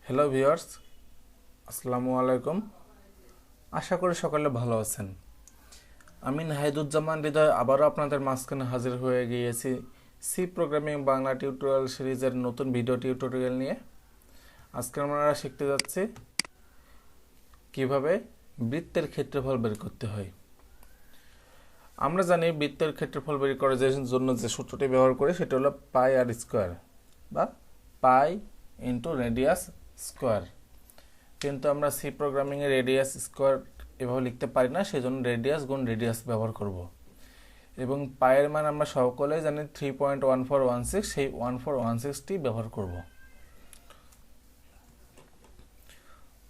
Hello viewers, আসসালামু আলাইকুম। আশা করি সকলে ভালো আছেন। আমি নাহিদুজ্জামান হৃদয় আবারও আপনাদের মাঝখানে হাজির হয়ে গিয়েছি সি প্রোগ্রামিং বাংলা টিউটোরিয়াল সিরিজের নতুন ভিডিও টিউটোরিয়াল নিয়ে। আজকে আমরা শিখতে যাচ্ছি কিভাবে বৃত্তের ক্ষেত্রফল বের করতে হয়। আমরা জানি বৃত্তের ক্ষেত্রফল বের করার জন্য যে সূত্রটি ব্যবহার করি সেটা হলো পাই আর স্কোয়ার বা পাই ইন্টু রেডিয়াস স্কোয়ার। কিন্তু আমরা সি প্রোগ্রামিংয়ে রেডিয়াস স্কোয়ার এভাবে লিখতে পারি না, সেই জন্য রেডিয়াস গুণ রেডিয়াস ব্যবহার করব। এবং পায়ের মান আমরা সকলেই জানি 3.1416, সেই 1416টি ব্যবহার করব।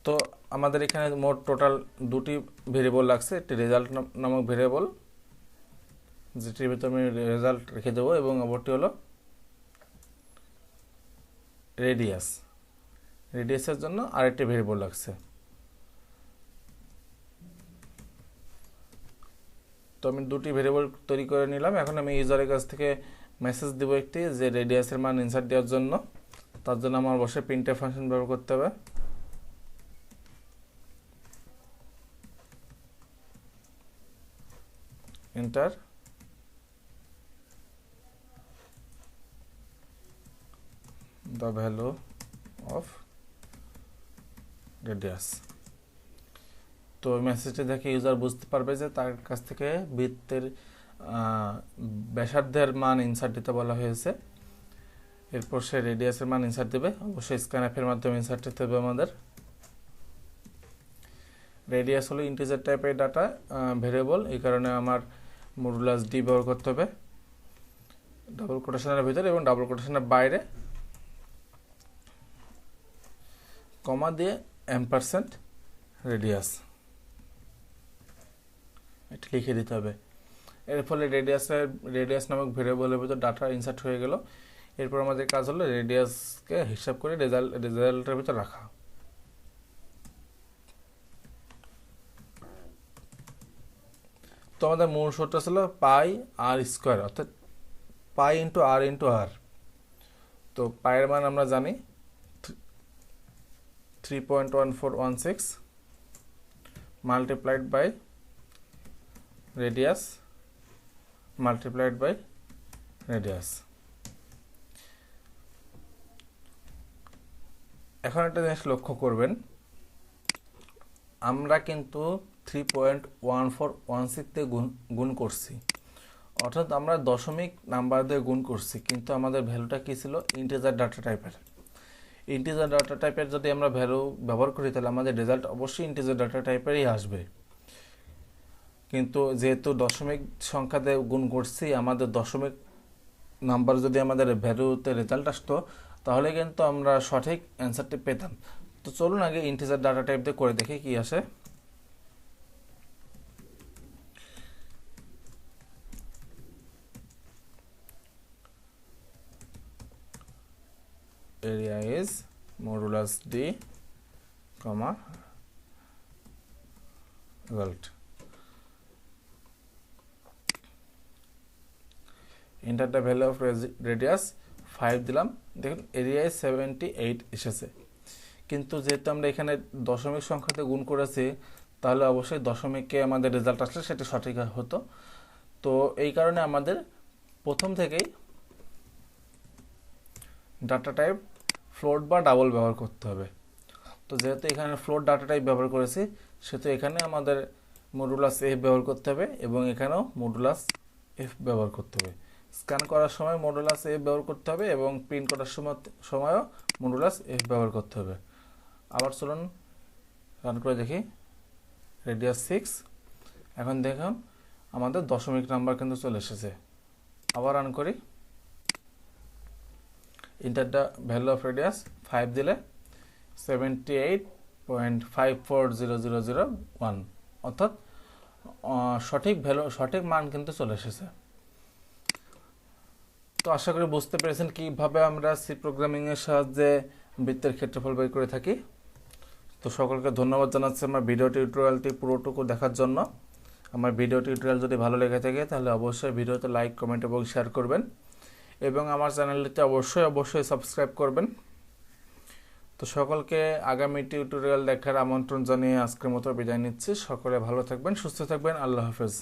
তো আমাদের এখানে মোট টোটাল দুটি ভেরিয়েবল লাগছে, একটি রেজাল্ট নামক ভেরিয়েবল যেটির ভিতরে আমি রেজাল্ট রেখে দেবো, এবং অপরটি হলো রেডিয়াসের জন্য আরেকটি ভেরিয়েবল লাগছে। তো আমি দুটি ভেরিয়েবল তৈরি করে নিলাম। এখন আমি ইউজারের কাছ থেকে মেসেজ দিব একটি যে রেডিয়াসের মান ইনসার্ট দেওয়ার জন্য। তার জন্য আমার অবশ্যই প্রিন্টএফ ফাংশন ব্যবহার করতে হবে। Enter the value of radius। তো মেসেজটা দেখে ইউজার বুঝতে পারবে যে তার কাছ থেকে বৃত্তের ব্যাসার্ধের মান ইনসার্ট দিতে বলা হয়েছে। এরপর সে রেডিয়াসের মান ইনসার্ট দেবে, অবশ্যই স্ক্যানএফের মাধ্যমে ইনসার্ট দিতে হবে। আমাদের রেডিয়াস হলো ইন্টিজার টাইপের ডাটা ভেরিয়েবল, এই কারণে আমার মডুলাস ডি ব্যবহার করতে হবে ডাবল কোটেশনের ভিতরে এবং ডাবল কোটেশনের বাইরে কমা দিয়ে এম্পারসেন্ট এটা লিখে দিতে হবে। এর ফলে রেডিয়াস নামক ভেরিয়েবলের ভিতর ডাটা ইনসার্ট হয়ে গেল। এরপর আমাদের কাজ হলো রেডিয়াসকে হিসাব করে রেজাল্টের ভিতর রাখা। তো আমাদের মূল সূত্র ছিল পাই আর স্কোয়ার, অর্থাৎ পাই ইন্টু আর। তো পায়ের মান আমরা জানি 3.1416 multiplied by radius multiplied by radius। এখন একটা জিনিস লক্ষ্য করবেন, আমরা কিন্তু 3.1416 দিয়ে গুণ করছি, অর্থাৎ আমরা দশমিক নাম্বার দিয়ে গুণ করছি, কিন্তু আমাদের ভ্যালুটা কি ছিল? ইন্টিজার ডাটা টাইপের। ইন্টিজার ডাটা টাইপের যদি আমরা ভ্যালু ব্যবহার করি তাহলে আমাদের রেজাল্ট অবশ্যই ইন্টিজার ডাটা টাইপেরই আসবে। কিন্তু যেহেতু দশমিক সংখ্যা দিয়ে গুণ করছি, আমাদের দশমিক নাম্বার যদি আমাদের ভ্যালুতে রেজাল্ট আসতো তাহলে কিন্তু আমরা সঠিক অ্যান্সারটি পেতাম। তো চলুন আগে ইন্টিজার ডাটা টাইপ দিয়ে করে দেখি কি আসে। area is modulus d comma result। enter the value of radius 5 দিলাম, দেখুন এরিয়ায় 78 এসেছে। কিন্তু যেহেতু আমরা এখানে দশমিক সংখ্যাতে গুণ করেছি তাহলে অবশ্যই দশমিকে আমাদের রেজাল্ট আসলে সেটা সঠিক হতো। তো এই কারণে আমাদের প্রথম থেকেই ডাটা টাইপ ফ্লোট বা ডাবল ব্যবহার করতে হবে। তো যেহেতু এখানে ফ্লোট ডাটা টাইপ ব্যবহার করেছি সেহেতু এখানে আমাদের মডুলাস এফ ব্যবহার করতে হবে এবং এখানেও মডুলাস এফ ব্যবহার করতে হবে। স্ক্যান করার সময় মডুলাস এফ ব্যবহার করতে হবে এবং প্রিন্ট করার সময়ও মডুলাস এফ ব্যবহার করতে হবে। আবার চলুন রান করে দেখি। রেডিয়াস 6। এখন দেখুন আমাদের দশমিক নাম্বার কিন্তু চলে এসেছে। আবার রান করি। Enter the value of radius 5 দিলে 78.540001, অর্থাৎ সঠিক মান কিন্তু চলে এসেছে। তো আশা করি বুঝতে পেরেছেন কিভাবে আমরা সি প্রোগ্রামিং এর সাহায্যে বৃত্তের ক্ষেত্রফল বের করে থাকি। তো সকলকে ধন্যবাদ জানাচ্ছি আমার ভিডিও টিউটোরিয়ালটি পুরোটুকু দেখার জন্য। আমার ভিডিও টিউটোরিয়াল যদি ভালো লেগে থাকে তাহলে অবশ্যই ভিডিওতে লাইক, কমেন্ট এবং শেয়ার করবেন এবং আমার চ্যানেলটিতে অবশ্যই সাবস্ক্রাইব করবেন। তো সকলকে আগামী টিউটোরিয়াল দেখার আমন্ত্রণ জানিয়ে আজকের মতো বিদায় নিচ্ছি। সকলে ভালো থাকবেন, সুস্থ থাকবেন। আল্লাহ হাফেজ।